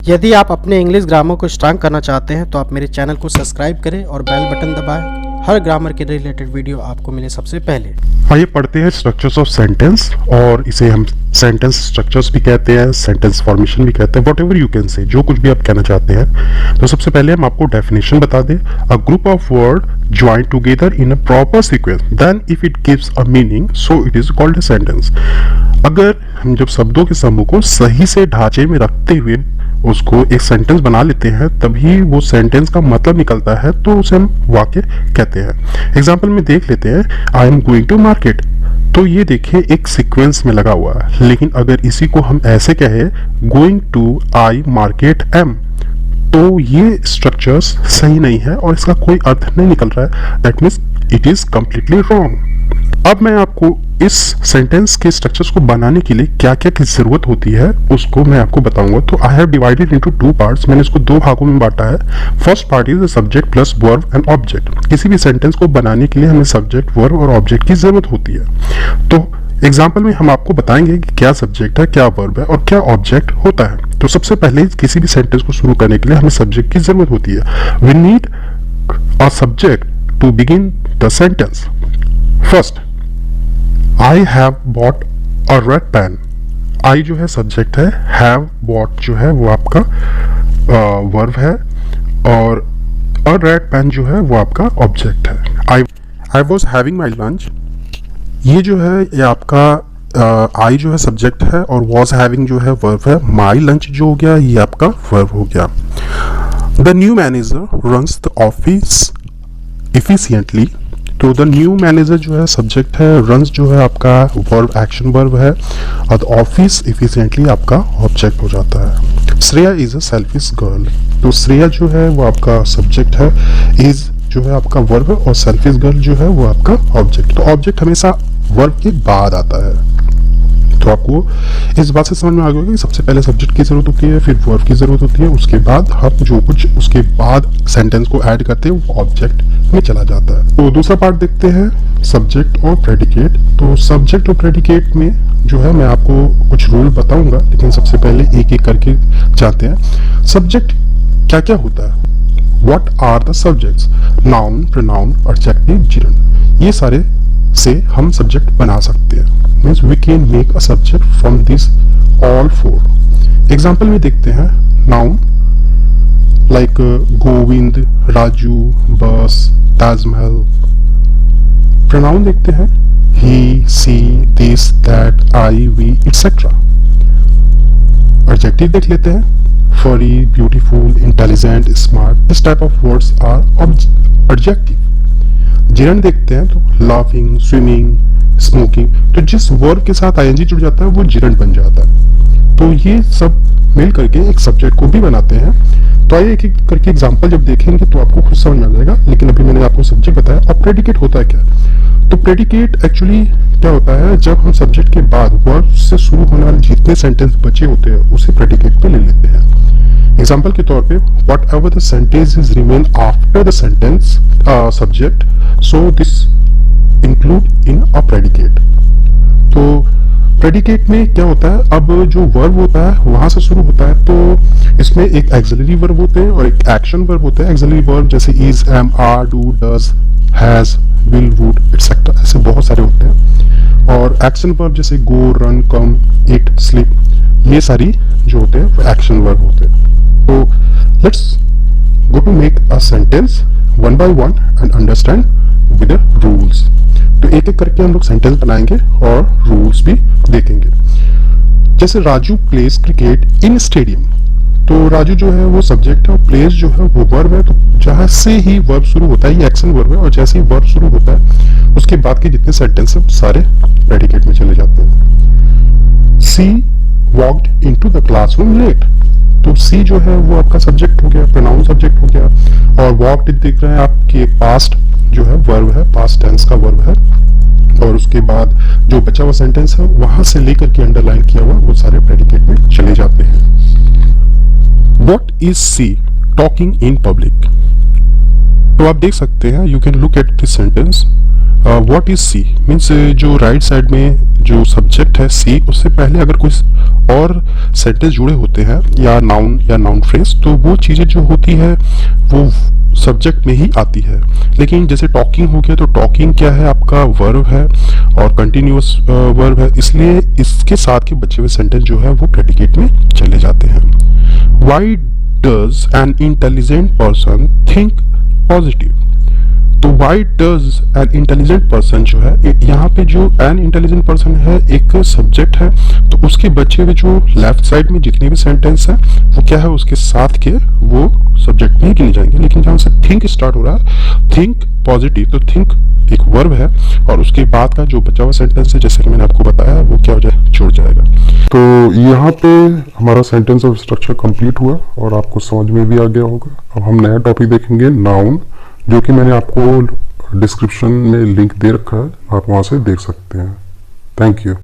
यदि आप अपने इंग्लिश ग्रामर को स्ट्रांग करना चाहते हैं तो आप मेरे चैनल को सब्सक्राइब करें और बेल बटन दबाएं। हर ग्रामर के रिलेटेड वीडियो आपको मिले सबसे पहले। आइए पढ़ते हैं स्ट्रक्चर्स ऑफ सेंटेंस, और इसे हम सेंटेंस स्ट्रक्चर्स भी कहते हैं, सेंटेंस फॉर्मेशन भी कहते हैं, व्हाटएवर यू कैन से, जो कुछ भी आप कहना चाहते हैं। तो सबसे पहले हम आपको डेफिनेशन बता दें। A group of word join together in a proper sequence, then if it gives a meaning so it is called a sentence. अगर हम जब शब्दों के समूह को सही से ढांचे में रखते हुए उसको एक सेंटेंस बना लेते हैं, तभी वो सेंटेंस का मतलब निकलता है, तो उसे हम वाक्य कहते हैं। एग्जाम्पल में देख लेते हैं, I am going to market. तो ये देखिए एक सीक्वेंस में लगा हुआ है, लेकिन अगर इसी को हम ऐसे कहे, going to I market am, तो ये स्ट्रक्चर्स सही नहीं है और इसका कोई अर्थ नहीं निकल रहा है। That means it is completely wrong. अब मैं आपको इस सेंटेंस के स्ट्रक्चर्स को बनाने के लिए क्या क्या की जरूरत होती है उसको मैं आपको बताऊंगा। तो I have divided into 2 parts. मैंने इसको 2 भागों में बांटा है। First part is the subject plus verb and object. किसी भी सेंटेंस को बनाने के लिए हमें सब्जेक्ट, वर्ब और ऑब्जेक्ट की जरूरत होती है। तो एग्जाम्पल में हम आपको बताएंगे कि क्या सब्जेक्ट है, क्या वर्ब है और क्या ऑब्जेक्ट होता है। तो सबसे पहले किसी भी सेंटेंस को शुरू करने के लिए हमें सब्जेक्ट की जरूरत होती है। We need a subject to begin the sentence. First, I have bought a red pen. I जो है सब्जेक्ट है, have bought जो है वो आपका वर्ब है, और a red pen जो है वो आपका ऑब्जेक्ट है। I was having my lunch. ये जो है ये आपका I जो है सब्जेक्ट है और was having जो है वर्ब है। my lunch जो हो गया ये आपका वर्ब हो गया। The new manager runs the office efficiently. तो द न्यू मैनेजर जो है सब्जेक्ट है, रन्स जो है आपका वर्ब, एक्शन वर्ब है, और ऑफिस इफिशिएंटली आपका ऑब्जेक्ट हो जाता है। Shreya is a selfish girl. तो श्रेया जो है वो आपका सब्जेक्ट है, इज जो है आपका वर्ब है, और सेल्फिश गर्ल जो है वो आपका ऑब्जेक्ट। तो ऑब्जेक्ट हमेशा वर्ब के बाद आता है। तो आपको इस बात से समझ में आ गया कि सबसे पहले सब्जेक्ट की जरूरत होती है, फिर वर्ब की जरूरत होती है, उसके बाद हम जो कुछ उसके बाद सेंटेंस को ऐड करते हैं वो ऑब्जेक्ट में चला जाता है। तो दूसरा पार्ट देखते हैं, सब्जेक्ट और प्रेडिकेट। तो सब्जेक्ट और प्रेडिकेट में जो है मैं आपको कुछ रूल बताऊंगा, लेकिन सबसे पहले एक एक करके जानते हैं सब्जेक्ट क्या क्या होता है। What are the subjects? Noun, pronoun, adjective, gerund. ये सारे से हम सब्जेक्ट बना सकते हैं। Means we can make a subject from this all 4। Example में देखते हैं, नाउन लाइक गोविंद, राजू, बस, ताजमहल। प्रोनाउन देखते हैं, ही, सी, this, that, I, we, etcetera. Adjective देख लेते हैं, फरी, beautiful, intelligent, smart. This type of words are adjective. Gerund देखते हैं, तो लाफिंग, स्विमिंग, स्मोकिंग। तो जिस वर्ब के साथ आईएनजी जुड़ जाता है वो जिरंड बन जाता है। तो ये सब मिल करके एक सब्जेक्ट को भी बनाते हैं। तो आइए एक एक करके एग्जांपल जब देखेंगे तो आपको खुद समझ में आ जाएगा, लेकिन अभी मैंने आपको सब्जेक्ट बताया। अब प्रेडिकेट होता है क्या? तो प्रेडिकेट एक्चुअली क्या होता है, जब हम सब्जेक्ट के बाद वर्ब से शुरू होने वाले जितने सेंटेंस बचे होते हैं उसे प्रेडिकेट पे ले लेते हैं। एग्जाम्पल के तौर पे, what ever the sentence is remain after the sentence subject, so this include in a predicate. तो प्रेडिकेट में क्या होता है, अब जो वर्ब होता है वहां से शुरू होता है, तो इसमें एक एक्सिलरी वर्ब होते हैं और एक एक्शन वर्ब होते हैं। एक्सिलरी वर्ब जैसे is, am, are, do, does, has, will, would, etcetera, ऐसे बहुत सारे होते हैं। और एक्शन वर्ब जैसे go, run, come, eat, sleep, ये सारी जो होते हैं वो एक्शन वर्ब होते हैं। तो let's go to make a sentence one by one and understand with the rules. तो एक एक करके हम लोग सेंटेंस बनाएंगे और रूल्स भी देखेंगे। जैसे Raju place cricket in stadium. तो राजू जो है वो सब्जेक्ट है और प्लेस जो है वो वर्ब है। तो जहां से ही वर्ब शुरू होता है ये एक्शन वर्ब है, और जैसे ही वर्ब शुरू होता है उसके बाद के जितने सेंटेंस है सारे प्रेडिकेट में चले जाते हैं। She walked into the classroom late. तो सी जो है वो आपका सब्जेक्ट हो गया, प्रोनाउन सब्जेक्ट हो गया, और वॉक्ड देख रहे हैं आपके पास्ट जो है वर्ब है, पास्ट टेंस का वर्ब है, और उसके बाद जो बचा हुआ सेंटेंस है वहां से लेकर के अंडरलाइन किया हुआ वो सारे प्रेडिकेट में चले जाते हैं। What is see talking in public? तो आप देख सकते हैं, you can look at this sentence, what is see means जो राइट साइड में जो सब्जेक्ट है सी, उससे पहले अगर कोई और सेंटेंस जुड़े होते हैं या नाउन फ्रेज, तो वो चीज़ें जो होती है वो सब्जेक्ट में ही आती है। लेकिन जैसे टॉकिंग हो गया, तो टॉकिंग क्या है, आपका वर्ब है और कंटिन्यूअस वर्ब है, इसलिए इसके साथ के बचे हुए सेंटेंस जो है वो प्रेडिकेट में चले जाते हैं। Why does an intelligent person think positive, तो why does an intelligent person जो है, यहाँ पे जो एन इंटेलिजेंट पर्सन है एक सब्जेक्ट है, तो उसके बचे हुए जो लेफ्ट साइड में जितने भी सेंटेंस है वो क्या है, उसके साथ के वो सब्जेक्ट में ही गिने जाएंगे। लेकिन जहाँ से थिंक स्टार्ट हो रहा है, थिंक पॉजिटिव, तो थिंक एक वर्ब है और उसके बाद का जो बचा हुआ सेंटेंस है, जैसे कि मैंने आपको बताया, वो क्या हो जाए, जुड़ जाएगा। तो यहाँ पे हमारा सेंटेंस ऑफ स्ट्रक्चर कंप्लीट हुआ और आपको समझ में भी आ गया होगा। अब हम नया टॉपिक देखेंगे, नाउन, जो कि मैंने आपको डिस्क्रिप्शन में लिंक दे रखा है, आप वहाँ से देख सकते हैं। Thank you.